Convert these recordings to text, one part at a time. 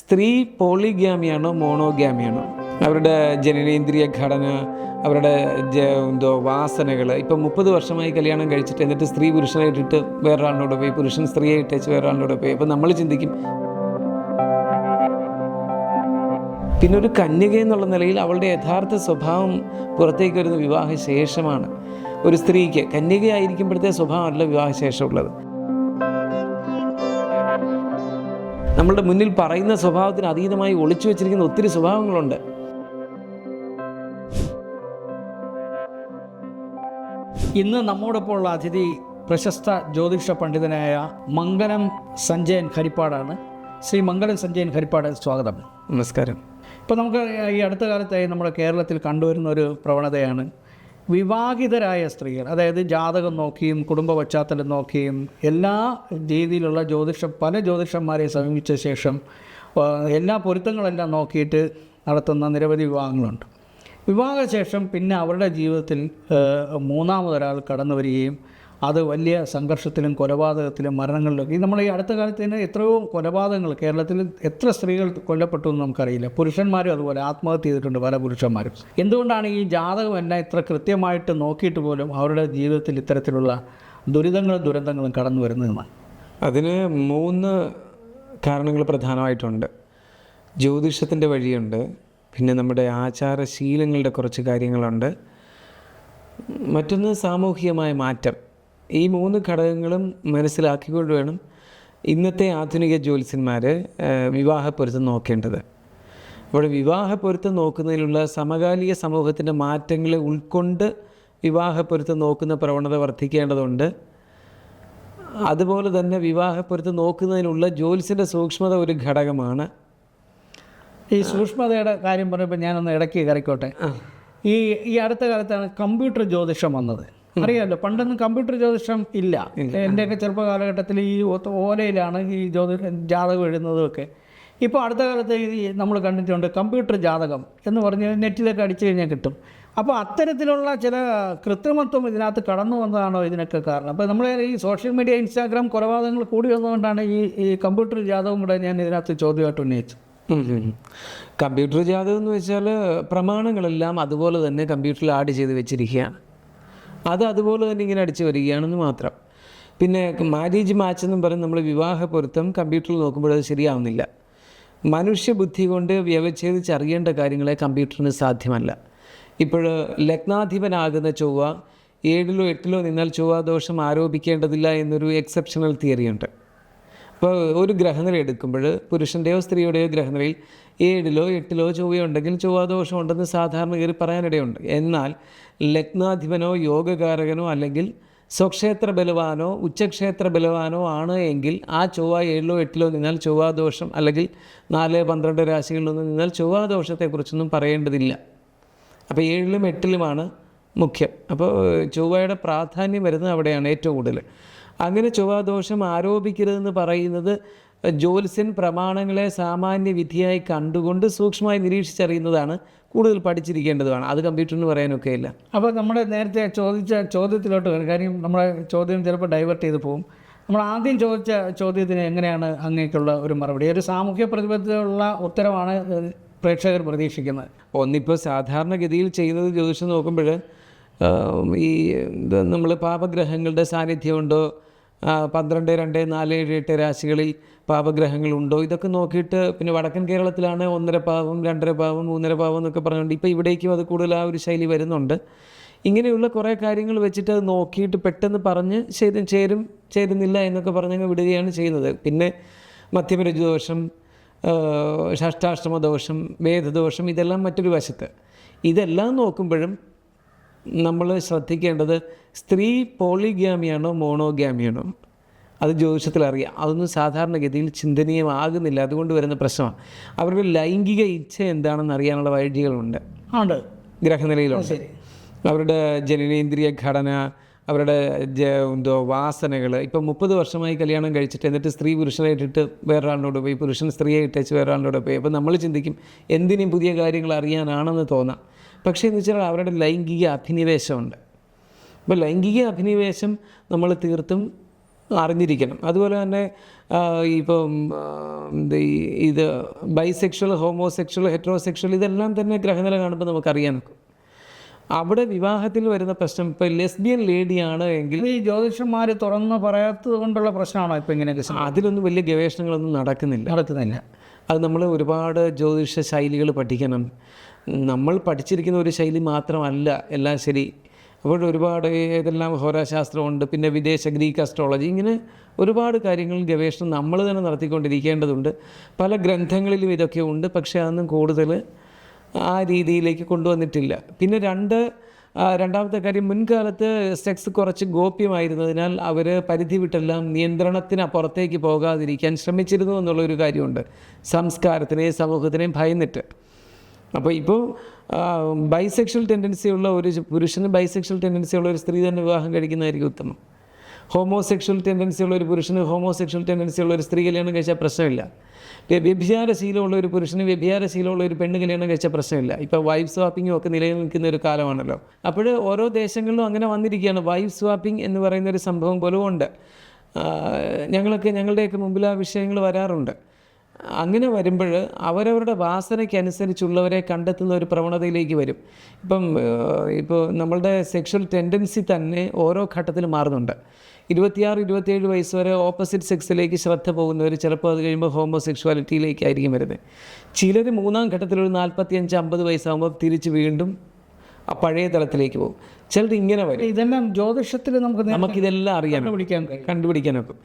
സ്ത്രീ പോളിഗ്യാമിയാണോ മോണോഗ്യാമിയാണോ, അവരുടെ ജനനേന്ദ്രിയ ഘടന, അവരുടെ വാസനകൾ. ഇപ്പം 30 വർഷമായി കല്യാണം കഴിച്ചിട്ട് എന്നിട്ട് സ്ത്രീ പുരുഷനെ ഇട്ടിട്ട് വേറൊരാളിനോട് പോയി, പുരുഷൻ സ്ത്രീയെ ഇട്ടേച്ച് വേറൊരാളിനോട് പോയി. അപ്പം നമ്മൾ ചിന്തിക്കും, പിന്നെ ഒരു കന്യക എന്നുള്ള നിലയിൽ അവളുടെ യഥാർത്ഥ സ്വഭാവം പുറത്തേക്ക് വരുന്ന വിവാഹശേഷമാണ്. ഒരു സ്ത്രീക്ക് കന്യകയായിരിക്കുമ്പോഴത്തെ സ്വഭാവമല്ല വിവാഹശേഷമുള്ളത്. നമ്മളുടെ മുന്നിൽ പറയുന്ന സ്വഭാവത്തിന് അതീതമായി ഒളിച്ചു വെച്ചിരിക്കുന്ന ഒത്തിരി സ്വഭാവങ്ങളുണ്ട്. ഇന്ന് നമ്മോടൊപ്പം ഉള്ള അതിഥി പ്രശസ്ത ജ്യോതിഷ പണ്ഡിതനായ മംഗലം സഞ്ജയൻ ഹരിപ്പാടാണ്. ശ്രീ മംഗലം സഞ്ജയൻ ഹരിപ്പാട്, സ്വാഗതം. നമസ്കാരം. ഇപ്പോൾ നമുക്ക് ഈ അടുത്ത കാലത്തായി നമ്മുടെ കേരളത്തിൽ കണ്ടുവരുന്ന ഒരു പ്രവണതയാണ് വിവാഹിതരായ സ്ത്രീകൾ, അതായത് ജാതകം നോക്കിയും കുടുംബ പശ്ചാത്തലം നോക്കിയും എല്ലാ രീതിയിലുള്ള പല ജ്യോതിഷന്മാരെ സമീപിച്ച ശേഷം എല്ലാ പൊരുത്തങ്ങളെല്ലാം നോക്കിയിട്ട് നടത്തുന്ന നിരവധി വിവാഹങ്ങളുണ്ട്. വിവാഹശേഷം പിന്നെ അവരുടെ ജീവിതത്തിൽ മൂന്നാമതൊരാൾ കടന്നു വരികയും അത് വലിയ സംഘർഷത്തിലും കൊലപാതകത്തിലും മരണങ്ങളിലൊക്കെ, നമ്മൾ ഈ അടുത്ത കാലത്ത് തന്നെ എത്രയോ കൊലപാതകങ്ങൾ കേരളത്തിൽ, എത്ര സ്ത്രീകൾ കൊല്ലപ്പെട്ടു എന്ന് നമുക്കറിയില്ല. പുരുഷന്മാരും അതുപോലെ ആത്മഹത്യ ചെയ്തിട്ടുണ്ട്, പല പുരുഷന്മാരും. എന്തുകൊണ്ടാണ് ഈ ജാതകം എല്ലാം ഇത്ര കൃത്യമായിട്ട് നോക്കിയിട്ട് പോലും അവരുടെ ജീവിതത്തിൽ ഇത്തരത്തിലുള്ള ദുരന്തങ്ങളും കടന്നു വരുന്നതെന്ന്? അതിന് 3 കാരണങ്ങൾ പ്രധാനമായിട്ടുണ്ട്. ജ്യോതിഷത്തിൻ്റെ വഴിയുണ്ട്, പിന്നെ നമ്മുടെ ആചാരശീലങ്ങളുടെ കുറച്ച് കാര്യങ്ങളുണ്ട്, മറ്റൊന്ന് സാമൂഹികമായ മാറ്റം. ഈ 3 ഘടകങ്ങളും മനസ്സിലാക്കിക്കൊണ്ട് വേണം ഇന്നത്തെ ആധുനിക ജ്യോത്സ്യന്മാർ വിവാഹപ്പൊരുത്തം നോക്കേണ്ടത്. അപ്പോൾ വിവാഹപ്പൊരുത്തം നോക്കുന്നതിനുള്ള സമകാലിക സമൂഹത്തിൻ്റെ മാറ്റങ്ങളെ ഉൾക്കൊണ്ട് വിവാഹപ്പൊരുത്തം നോക്കുന്ന പ്രവണത വർദ്ധിക്കേണ്ടതുണ്ട്. അതുപോലെ തന്നെ വിവാഹപ്പൊരുത്തം നോക്കുന്നതിനുള്ള ജ്യോത്സ്യൻ്റെ സൂക്ഷ്മത ഒരു ഘടകമാണ്. ഈ സൂക്ഷ്മതയുടെ കാര്യം പറയുമ്പോൾ ഞാനൊന്ന് ഇടയ്ക്ക് കറിക്കോട്ടെ. ഈ അടുത്ത കാലത്താണ് കമ്പ്യൂട്ടർ ജ്യോതിഷം വന്നത്. അറിയാമല്ലോ, പണ്ടൊന്നും കമ്പ്യൂട്ടർ ജ്യോതിഷം ഇല്ല. എൻ്റെയൊക്കെ ചെറുപ്പ കാലഘട്ടത്തിൽ ഈ ഓലയിലാണ് ഈ ജാതകം എഴുതുന്നതൊക്കെ. ഇപ്പോൾ അടുത്ത കാലത്ത് നമ്മൾ കണ്ടിട്ടുണ്ട് കമ്പ്യൂട്ടർ ജാതകം എന്ന് പറഞ്ഞ് നെറ്റിലൊക്കെ അടിച്ചു കഴിഞ്ഞാൽ കിട്ടും. അപ്പോൾ അത്തരത്തിലുള്ള ചില കൃത്രിമത്വം ഇതിനകത്ത് കടന്നു വന്നതാണോ ഇതിനൊക്കെ കാരണം? അപ്പോൾ നമ്മൾ ഈ സോഷ്യൽ മീഡിയ, ഇൻസ്റ്റാഗ്രാം കൊലപാതകങ്ങൾ കൂടി വന്നതുകൊണ്ടാണ് ഈ കമ്പ്യൂട്ടർ ജാതകം കൂടെ ഞാൻ ഇതിനകത്ത് ചോദ്യമായിട്ട് ഉന്നയിച്ചത്. കമ്പ്യൂട്ടർ ജാതകം എന്ന് വെച്ചാൽ പ്രമാണങ്ങളെല്ലാം അതുപോലെ തന്നെ കമ്പ്യൂട്ടറിൽ ആഡ് ചെയ്ത് വെച്ചിരിക്കുകയാണ്. അതുപോലെ തന്നെ ഇങ്ങനെ അടിച്ചു വരികയാണെന്ന് മാത്രം. പിന്നെ മാരേജ് മാച്ച് എന്നും പറഞ്ഞ് നമ്മൾ വിവാഹ പൊരുത്തം കമ്പ്യൂട്ടറിൽ നോക്കുമ്പോൾ അത് ശരിയാവുന്നില്ല. മനുഷ്യബുദ്ധി കൊണ്ട് വ്യവച്ഛേദിച്ചറിയേണ്ട കാര്യങ്ങളെ കമ്പ്യൂട്ടറിന് സാധ്യമല്ല. ഇപ്പോൾ ലഗ്നാധിപനാകുന്ന ചൊവ്വ 7ലോ 8ലോ നിന്നാൽ ചൊവ്വാദോഷം ആരോപിക്കേണ്ടതില്ല എന്നൊരു എക്സെപ്ഷണൽ തിയറിയുണ്ട്. അപ്പോൾ ഒരു ഗ്രഹനില എടുക്കുമ്പോൾ പുരുഷൻ്റെയോ സ്ത്രീയുടെയോ ഗ്രഹനിലയിൽ 7ലോ 8ലോ ചൊവ്വയുണ്ടെങ്കിൽ ചൊവ്വാദോഷം ഉണ്ടെന്ന് സാധാരണഗതിയിൽ പറയാനിടയുണ്ട്. എന്നാൽ ലഗ്നാധിപനോ യോഗകാരകനോ അല്ലെങ്കിൽ സ്വക്ഷേത്ര ബലവാനോ ഉച്ചക്ഷേത്ര ബലവാനോ ആണ് എങ്കിൽ ആ ചൊവ്വ 7ലോ 8ലോ നിന്നാൽ ചൊവ്വാദോഷം, അല്ലെങ്കിൽ 4, 12 രാശികളിലൊന്നും നിന്നാൽ ചൊവ്വാദോഷത്തെക്കുറിച്ചൊന്നും പറയേണ്ടതില്ല. അപ്പോൾ 7ലും 8ലുമാണ് മുഖ്യം. അപ്പോൾ ചൊവ്വയുടെ പ്രാധാന്യം വരുന്നത് അവിടെയാണ് ഏറ്റവും കൂടുതൽ. അങ്ങനെ ചൊവ്വാദോഷം ആരോപിക്കരുതെന്ന് പറയുന്നത് ജ്യോത്സ്യൻ പ്രമാണങ്ങളെ സാമാന്യ വിധിയായി കണ്ടുകൊണ്ട് സൂക്ഷ്മമായി നിരീക്ഷിച്ചറിയുന്നതാണ്, കൂടുതൽ പഠിച്ചിരിക്കേണ്ടതുമാണ്. അത് കമ്പ്യൂട്ടറിന് പറയാനൊക്കെ ഇല്ല. അപ്പോൾ നമ്മുടെ നേരത്തെ ചോദിച്ച ചോദ്യത്തിലോട്ട് വരും. കാര്യം നമ്മളെ ചോദ്യം ചിലപ്പോൾ ഡൈവേർട്ട് ചെയ്ത് പോകും. നമ്മൾ ആദ്യം ചോദിച്ച ചോദ്യത്തിന് എങ്ങനെയാണ് അങ്ങേക്കുള്ള ഒരു മറുപടി? ഒരു സാമൂഹ്യ പ്രതിബദ്ധതയുള്ള ഉത്തരവാണ് പ്രേക്ഷകർ പ്രതീക്ഷിക്കുന്നത്. ഒന്നിപ്പോൾ സാധാരണഗതിയിൽ ചെയ്യുന്നത് ജ്യോതിഷം നോക്കുമ്പോൾ ഈ നമ്മൾ പാപഗ്രഹങ്ങളുടെ സാന്നിധ്യമുണ്ടോ, 12, 2, 4, 7, 8 രാശികളിൽ പാപഗ്രഹങ്ങളുണ്ടോ, ഇതൊക്കെ നോക്കിയിട്ട്, പിന്നെ വടക്കൻ കേരളത്തിലാണ് 1.5 പാവം, 2.5 പാവം, 3.5 പാവം എന്നൊക്കെ പറഞ്ഞുകൊണ്ട് ഇപ്പോൾ ഇവിടേക്കും അത് കൂടുതൽ ആ ഒരു ശൈലി വരുന്നുണ്ട്. ഇങ്ങനെയുള്ള കുറേ കാര്യങ്ങൾ വെച്ചിട്ട് അത് നോക്കിയിട്ട് പെട്ടെന്ന് പറഞ്ഞ് ചേരുന്നില്ല എന്നൊക്കെ പറഞ്ഞങ്ങ് വിടുകയാണ് ചെയ്യുന്നത്. പിന്നെ മധ്യമരജുദോഷം, ഷഷ്ടാഷ്ടമദോഷം, വേദദോഷം, ഇതെല്ലാം മറ്റൊരു വശത്ത്. ഇതെല്ലാം നോക്കുമ്പോഴും നമ്മൾ ശ്രദ്ധിക്കേണ്ടത് സ്ത്രീ പോളിഗ്യാമിയാണോ മോണോഗ്യാമിയാണോ, അത് ജ്യോതിഷത്തിൽ അറിയാം. അതൊന്നും സാധാരണഗതിയിൽ ചിന്തനീയമാകുന്നില്ല. അതുകൊണ്ട് വരുന്ന പ്രശ്നമാണ്. അവരുടെ ലൈംഗിക ഇച്ഛ എന്താണെന്ന് അറിയാനുള്ള വഴികളുണ്ട്, ഗ്രഹനിലയിലുണ്ട്. അവരുടെ ജനനേന്ദ്രിയ ഘടന, അവരുടെ വാസനകൾ. ഇപ്പം 30 വർഷമായി കല്യാണം കഴിച്ചിട്ട് എന്നിട്ട് സ്ത്രീ പുരുഷനെ ഇട്ടിട്ട് വേറൊരാളിനോട് പോയി, പുരുഷൻ സ്ത്രീയെ ഇട്ടേച്ച് വേറൊരാളിനോട് പോയി. അപ്പോൾ നമ്മൾ ചിന്തിക്കും എന്തിനും പുതിയ കാര്യങ്ങൾ അറിയാനാണെന്ന് തോന്നാം. പക്ഷേ എന്ന് വെച്ചാൽ അവരുടെ ലൈംഗിക അഭിനിവേശമുണ്ട്. അപ്പോൾ ലൈംഗിക അഭിനിവേശം നമ്മൾ തീർത്തും അറിഞ്ഞിരിക്കണം. അതുപോലെ തന്നെ ഇപ്പം ഇത് ബൈസെക്ഷൽ, ഹോമോസെക്ഷൽ, ഹെറ്ററോസെക്ഷൽ ഇതെല്ലാം തന്നെ ഗ്രഹനില കാണുമ്പോൾ നമുക്കറിയാൻ നോക്കും. അവിടെ വിവാഹത്തിൽ വരുന്ന പ്രശ്നം ഇപ്പോൾ ലെസ്ബിയൻ ലേഡിയാണ് എങ്കിൽ ഈ ജ്യോതിഷന്മാർ തുറന്ന് പറയാത്തത് കൊണ്ടുള്ള പ്രശ്നമാണോ ഇപ്പോൾ ഇങ്ങനെയൊക്കെ അതിലൊന്നും വലിയ ഗവേഷണങ്ങളൊന്നും നടക്കുന്നില്ല. അത് നമ്മൾ ഒരുപാട് ജ്യോതിഷ ശൈലികൾ പഠിക്കണം. നമ്മൾ പഠിച്ചിരിക്കുന്ന ഒരു ശൈലി മാത്രമല്ല എല്ലാം ശരി. അപ്പോൾ ഒരുപാട് ഏതെല്ലാം ഹോരാശാസ്ത്രമുണ്ട്, പിന്നെ വിദേശ ഗ്രീക്ക് അസ്ട്രോളജി, ഇങ്ങനെ ഒരുപാട് കാര്യങ്ങൾ ഗവേഷണം നമ്മൾ തന്നെ നടത്തിക്കൊണ്ടിരിക്കേണ്ടതുണ്ട്. പല ഗ്രന്ഥങ്ങളിലും ഇതൊക്കെ ഉണ്ട്, പക്ഷേ അതൊന്നും കൂടുതൽ ആ രീതിയിലേക്ക് കൊണ്ടുവന്നിട്ടില്ല. പിന്നെ രണ്ടാമത്തെ കാര്യം, മുൻകാലത്ത് സെക്സ് കുറച്ച് ഗോപ്യമായിരുന്നതിനാൽ അവർ പരിധി വിട്ടെല്ലാം നിയന്ത്രണത്തിനപ്പുറത്തേക്ക് പോകാതിരിക്കാൻ ശ്രമിച്ചിരുന്നു എന്നുള്ളൊരു കാര്യമുണ്ട്, സംസ്കാരത്തിനെയും സമൂഹത്തിനെയും ഭയന്നിട്ട്. അപ്പോൾ ഇപ്പോൾ ബൈസെക്ഷൽ ടെൻഡൻസിയുള്ള ഒരു പുരുഷന് ബൈസെക്ഷൽ ടെൻഡൻസിയുള്ള ഒരു സ്ത്രീ തന്നെ വിവാഹം കഴിക്കുന്നതായിരിക്കും ഉത്തമം. ഹോമോസെക്ഷൽ ടെൻഡൻസിയുള്ള ഒരു പുരുഷന് ഹോമോസെക്ഷൽ ടെൻഡൻസിയുള്ള ഒരു സ്ത്രീ കല്യാണം കഴിച്ചാൽ പ്രശ്നമില്ല. വ്യഭിചാരശീലമുള്ള ഒരു പുരുഷന് വ്യഭിചാരശീലമുള്ള ഒരു പെണ്ണ് കല്യാണം കഴിച്ചാൽ പ്രശ്നമില്ല. ഇപ്പോൾ വൈഫ് സ്വാപ്പിങ്ങും ഒക്കെ നിലനിൽക്കുന്ന ഒരു കാലമാണല്ലോ. അപ്പോൾ ഓരോ ദേശങ്ങളിലും അങ്ങനെ വന്നിരിക്കുകയാണ്. വൈഫ് സ്വാപ്പിംഗ് എന്ന് പറയുന്ന ഒരു സംഭവം പോലും ഉണ്ട്. ഞങ്ങളുടെയൊക്കെ മുമ്പിൽ ആ വിഷയങ്ങൾ വരാറുണ്ട്. അങ്ങനെ വരുമ്പോൾ അവരവരുടെ വാസനയ്ക്കനുസരിച്ചുള്ളവരെ കണ്ടെത്തുന്ന ഒരു പ്രവണതയിലേക്ക് വരും. ഇപ്പോൾ നമ്മളുടെ സെക്ഷൽ ടെൻഡൻസി തന്നെ ഓരോ ഘട്ടത്തിലും മാറുന്നുണ്ട്. 26-27 വയസ്സ് വരെ ഓപ്പോസിറ്റ് സെക്സിലേക്ക് ശ്രദ്ധ പോകുന്നവർ ചിലപ്പോൾ അത് കഴിയുമ്പോൾ ഹോമോസെക്ഷുവാലിറ്റിയിലേക്കായിരിക്കും വരുന്നത്. ചിലർ മൂന്നാം ഘട്ടത്തിലൊരു 45-50 വയസ്സാകുമ്പോൾ തിരിച്ച് വീണ്ടും ആ പഴയ തലത്തിലേക്ക് പോകും. ചിലർ ഇങ്ങനെ വരും. ഇതെല്ലാം ജ്യോതിഷത്തിൽ നമുക്കിതെല്ലാം കണ്ടുപിടിക്കാൻ നോക്കും.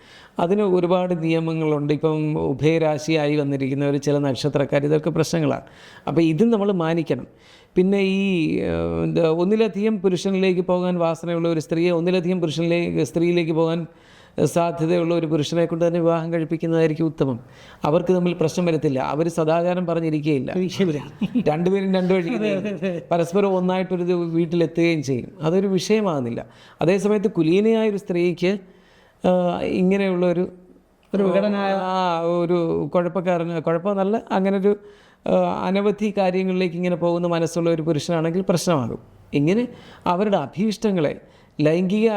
അതിന് ഒരുപാട് നിയമങ്ങളുണ്ട്. ഇപ്പം ഉഭയരാശിയായി വന്നിരിക്കുന്നവർ, ചില നക്ഷത്രക്കാർ, ഇതൊക്കെ പ്രശ്നങ്ങളാണ്. അപ്പോൾ ഇതും നമ്മൾ മാനിക്കണം. പിന്നെ ഈ ഒന്നിലധികം പുരുഷനിലേക്ക് പോകാൻ വാസനയുള്ള ഒരു സ്ത്രീയെ ഒന്നിലധികം സ്ത്രീയിലേക്ക് പോകാൻ സാധ്യതയുള്ള ഒരു പുരുഷനെ കൊണ്ട് തന്നെ വിവാഹം കഴിപ്പിക്കുന്നതായിരിക്കും ഉത്തമം. അവർക്ക് തമ്മിൽ പ്രശ്നം വരത്തില്ല. അവർ സദാചാരം പറഞ്ഞിരിക്കുകയില്ല. രണ്ടുപേരും രണ്ടു വഴി പരസ്പരം ഒന്നായിട്ടൊരു വീട്ടിലെത്തുകയും ചെയ്യും. അതൊരു വിഷയമാകുന്നില്ല. അതേസമയത്ത് കുലീനയായൊരു സ്ത്രീക്ക് ഇങ്ങനെയുള്ളൊരു ഒരു കുഴപ്പമെന്നല്ല, അങ്ങനൊരു അനവധി കാര്യങ്ങളിലേക്ക് ഇങ്ങനെ പോകുന്ന മനസ്സുള്ള ഒരു പുരുഷനാണെങ്കിൽ പ്രശ്നമാകും. ഇങ്ങനെ അവരുടെ അഭീഷ്ടങ്ങളെ, ലൈംഗിക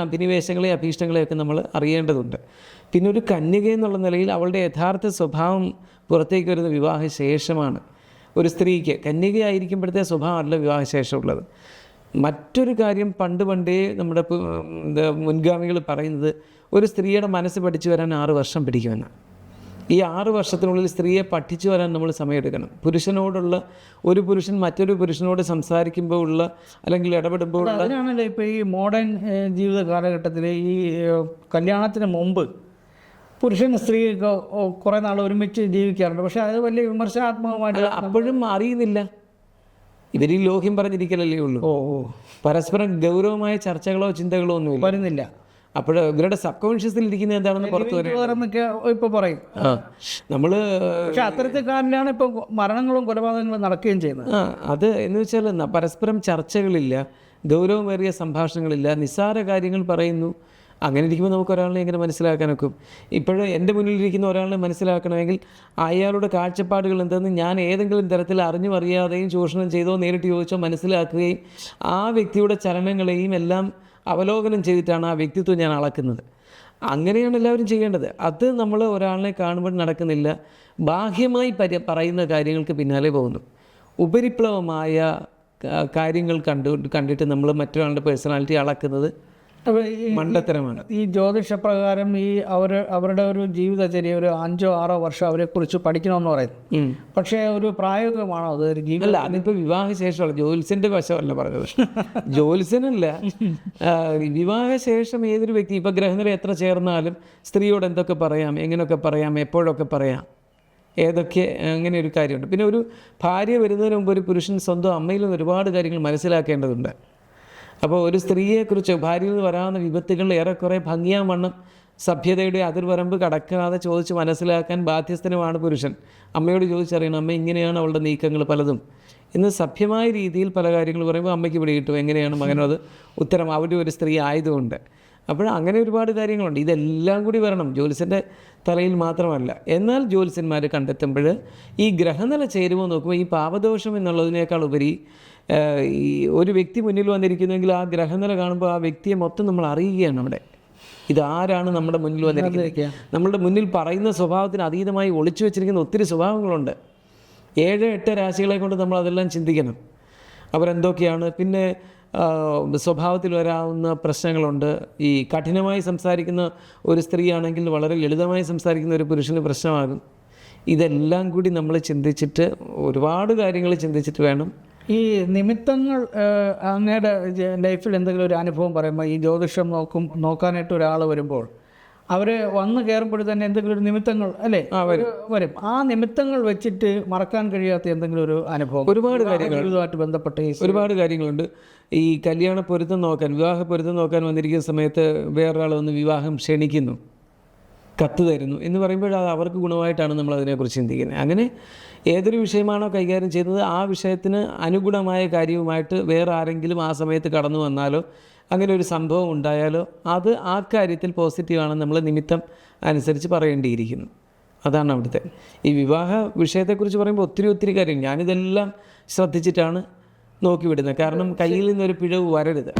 അഭിനിവേശങ്ങളെ, അഭീഷ്ടങ്ങളെയൊക്കെ നമ്മൾ അറിയേണ്ടതുണ്ട്. പിന്നെ ഒരു കന്യക എന്നുള്ള നിലയിൽ അവളുടെ യഥാർത്ഥ സ്വഭാവം പുറത്തേക്ക് വരുന്ന വിവാഹശേഷമാണ്. ഒരു സ്ത്രീക്ക് കന്യകയായിരിക്കുമ്പോഴത്തെ സ്വഭാവമല്ല വിവാഹശേഷമുള്ളത്. മറ്റൊരു കാര്യം, പണ്ടേ നമ്മുടെ മുൻഗാമികൾ പറയുന്നത് ഒരു സ്ത്രീയുടെ മനസ്സ് പഠിച്ചു വരാൻ 6 വർഷം പിടിക്കുമെന്നാണ്. ഈ 6 വർഷത്തിനുള്ളിൽ സ്ത്രീയെ പഠിച്ചു വരാൻ നമ്മൾ സമയമെടുക്കണം. ഒരു പുരുഷൻ മറ്റൊരു പുരുഷനോട് സംസാരിക്കുമ്പോൾ ഉള്ള, അല്ലെങ്കിൽ ഇടപെടുമ്പോൾ ഉള്ള, അതിനാണല്ലോ ഇപ്പോൾ ഈ മോഡേൺ ജീവിത കാലഘട്ടത്തിൽ ഈ കല്യാണത്തിന് മുമ്പ് പുരുഷൻ സ്ത്രീ കുറേ നാൾ ഒരുമിച്ച് ജീവിക്കാറുണ്ട്. പക്ഷേ അത് വലിയ വിമർശനാത്മകമായിട്ട് അപ്പോഴും അറിയുന്നില്ല. ഇവർ ഈ ലോഹ്യം പറഞ്ഞിരിക്കലല്ലേ ഉള്ളൂ. പരസ്പരം ഗൗരവമായ ചർച്ചകളോ ചിന്തകളോ ഒന്നും വരുന്നില്ല. അപ്പോൾ ഇവരുടെ സബ് കോൺഷ്യസിൽ ഇരിക്കുന്നത് എന്താണെന്ന് പുറത്തു വരും. ഇപ്പോൾ പറയും നമ്മൾ. പക്ഷെ അത്തരത്തിൽ കാരണമാണ് ഇപ്പോൾ മരണങ്ങളും കൊലപാതകങ്ങളും നടക്കുകയും ചെയ്യുന്നത്. അത് എന്ന് വെച്ചാൽ പരസ്പരം ചർച്ചകളില്ല, ഗൗരവമേറിയ സംഭാഷണങ്ങളില്ല, നിസ്സാര കാര്യങ്ങൾ പറയുന്നു. അങ്ങനെ ഇരിക്കുമ്പോൾ നമുക്ക് ഒരാളെ എങ്ങനെ മനസ്സിലാക്കാനൊക്കും? ഇപ്പോഴും എൻ്റെ മുന്നിലിരിക്കുന്ന ഒരാളെ മനസ്സിലാക്കണമെങ്കിൽ അയാളുടെ കാഴ്ചപ്പാടുകൾ എന്തെന്ന് ഞാൻ ഏതെങ്കിലും തരത്തിൽ അറിയാതെയും ചൂഷണം ചെയ്തോ നേരിട്ട് ചോദിച്ചോ മനസ്സിലാക്കുകയും ആ വ്യക്തിയുടെ ചലനങ്ങളെയും എല്ലാം അവലോകനം ചെയ്തിട്ടാണ് ആ വ്യക്തിത്വം ഞാൻ അളക്കുന്നത്. അങ്ങനെയാണ് എല്ലാവരും ചെയ്യേണ്ടത്. അത് നമ്മൾ ഒരാളിനെ കാണുമ്പോൾ നടക്കുന്നില്ല. ബാഹ്യമായി പറയുന്ന കാര്യങ്ങൾക്ക് പിന്നാലെ പോകുന്നു. ഉപരിപ്ലവമായ കാര്യങ്ങൾ കണ്ടിട്ട് നമ്മൾ മറ്റൊരാളുടെ പേഴ്സണാലിറ്റി അളക്കുന്നത് മണ്ടത്തരമാണ്. ഈ ജ്യോതിഷപ്രകാരം അവരുടെ ഒരു ജീവിതചര്യ ഒരു 5-6 വർഷം അവരെക്കുറിച്ച് പഠിക്കണമെന്ന് പറയുന്നു. പക്ഷേ ഒരു പ്രായോഗികമാണോ അത്? അല്ല, അതിപ്പോൾ വിവാഹശേഷമുള്ള ജ്യോത്സ്യൻ്റെ വശമല്ല പറഞ്ഞത്. ജ്യോത്സ്യനല്ല, വിവാഹശേഷം ഏതൊരു വ്യക്തി, ഇപ്പോൾ ഗ്രഹനില എത്ര ചേർന്നാലും സ്ത്രീയോട് എന്തൊക്കെ പറയാം, എങ്ങനെയൊക്കെ പറയാം, എപ്പോഴൊക്കെ പറയാം, ഏതൊക്കെ, അങ്ങനെ ഒരു കാര്യമുണ്ട്. പിന്നെ ഒരു ഭാര്യ വരുന്നതിന് മുമ്പ് ഒരു പുരുഷൻ സ്വന്തം അമ്മയിൽ നിന്ന് ഒരുപാട് കാര്യങ്ങൾ മനസ്സിലാക്കേണ്ടതുണ്ട്. അപ്പോൾ ഒരു സ്ത്രീയെക്കുറിച്ച്, ഭാര്യയിൽ നിന്ന് വരാവുന്ന വിപത്തുകൾ ഏറെക്കുറെ ഭംഗിയാവണ്ണം സഭ്യതയുടെ അതിർവരമ്പ് കടക്കാതെ ചോദിച്ച് മനസ്സിലാക്കാൻ ബാധ്യസ്ഥനുമാണ് പുരുഷൻ. അമ്മയോട് ചോദിച്ചറിയണം, അമ്മ ഇങ്ങനെയാണ് അവളുടെ നീക്കങ്ങൾ പലതും ഇന്ന് സഭ്യമായ രീതിയിൽ പല കാര്യങ്ങൾ പറയുമ്പോൾ അമ്മയ്ക്ക് പിടികിട്ടും എങ്ങനെയാണ് മകനത് ഉത്തരം, അവിടെ ഒരു സ്ത്രീ ആയതുകൊണ്ട്. അപ്പോൾ അങ്ങനെ ഒരുപാട് കാര്യങ്ങളുണ്ട്. ഇതെല്ലാം കൂടി വരണം, ജ്യോത്സ്യൻ്റെ തലയിൽ മാത്രമല്ല. എന്നാൽ ജ്യോത്സ്യന്മാർ കണ്ടെത്തുമ്പോൾ ഈ ഗ്രഹനില ചേരുമ്പോൾ നോക്കുമ്പോൾ ഈ പാപദോഷം എന്നുള്ളതിനേക്കാൾ ഉപരി ഈ ഒരു വ്യക്തി മുന്നിൽ വന്നിരിക്കുന്നെങ്കിൽ ആ ഗ്രഹനില കാണുമ്പോൾ ആ വ്യക്തിയെ മൊത്തം നമ്മൾ അറിയുകയാണ് അവിടെ. ഇതാരാണ് നമ്മുടെ മുന്നിൽ വന്നിരിക്കുന്നത്? നമ്മളുടെ മുന്നിൽ പറയുന്ന സ്വഭാവത്തിന് അതീതമായി ഒളിച്ചു വെച്ചിരിക്കുന്ന ഒത്തിരി സ്വഭാവങ്ങളുണ്ട്. 7-8 രാശികളെ കൊണ്ട് നമ്മൾ അതെല്ലാം ചിന്തിക്കണം. അവരെന്തൊക്കെയാണ്? പിന്നെ സ്വഭാവത്തിൽ വരാവുന്ന പ്രശ്നങ്ങളുണ്ട്. ഈ കഠിനമായി സംസാരിക്കുന്ന ഒരു സ്ത്രീയാണെങ്കിൽ വളരെ ലളിതമായി സംസാരിക്കുന്ന ഒരു പുരുഷന് പ്രശ്നമാകും. ഇതെല്ലാം കൂടി നമ്മൾ ചിന്തിച്ചിട്ട്, ഒരുപാട് കാര്യങ്ങൾ ചിന്തിച്ചിട്ട് വേണം. ഈ നിമിത്തങ്ങൾ അങ്ങയുടെ ലൈഫിൽ എന്തെങ്കിലും ഒരു അനുഭവം പറയുമ്പോൾ, ഈ ജ്യോതിഷം നോക്കാനായിട്ട് ഒരാൾ വരുമ്പോൾ അവർ വന്ന് കയറുമ്പോൾ തന്നെ എന്തെങ്കിലും ഒരു നിമിത്തങ്ങൾ അല്ലേ വരും. ആ നിമിത്തങ്ങൾ വെച്ചിട്ട് മറക്കാൻ കഴിയാത്ത എന്തെങ്കിലും ഒരു അനുഭവം? ഒരുപാട് കാര്യങ്ങൾ ഇതുമായിട്ട് ബന്ധപ്പെട്ട ഒരുപാട് കാര്യങ്ങളുണ്ട്. ഈ കല്യാണ പൊരുത്തം നോക്കാൻ, വിവാഹ പൊരുത്തം നോക്കാൻ വന്നിരിക്കുന്ന സമയത്ത് വേറൊരാൾ വന്ന് വിവാഹം ക്ഷണിക്കുന്നു, കത്ത് തരുന്നു എന്ന് പറയുമ്പോൾ അത് അവർക്ക് ഗുണമായിട്ടാണ് നമ്മൾ അതിനെക്കുറിച്ച് ചിന്തിക്കുന്നത്. അങ്ങനെ ഏതൊരു വിഷയമാണോ കൈകാര്യം ചെയ്യുന്നത് ആ വിഷയത്തിന് അനുഗുണമായ കാര്യവുമായിട്ട് വേറെ ആരെങ്കിലും ആ സമയത്ത് കടന്നു വന്നാലോ അങ്ങനെ ഒരു സംഭവം ഉണ്ടായാലോ അത് ആ കാര്യത്തിൽ പോസിറ്റീവാണെന്ന് നമ്മൾ നിമിത്തം അനുസരിച്ച് പറയേണ്ടിയിരിക്കുന്നു. അതാണ് അവിടുത്തെ ഈ വിവാഹ വിഷയത്തെക്കുറിച്ച് പറയുമ്പോൾ ഒത്തിരി കാര്യം ഞാനിതെല്ലാം ശ്രദ്ധിച്ചിട്ടാണ് നോക്കിവിടുന്നത്. കാരണം കയ്യിൽ നിന്നൊരു പിഴവ് വരരുത്.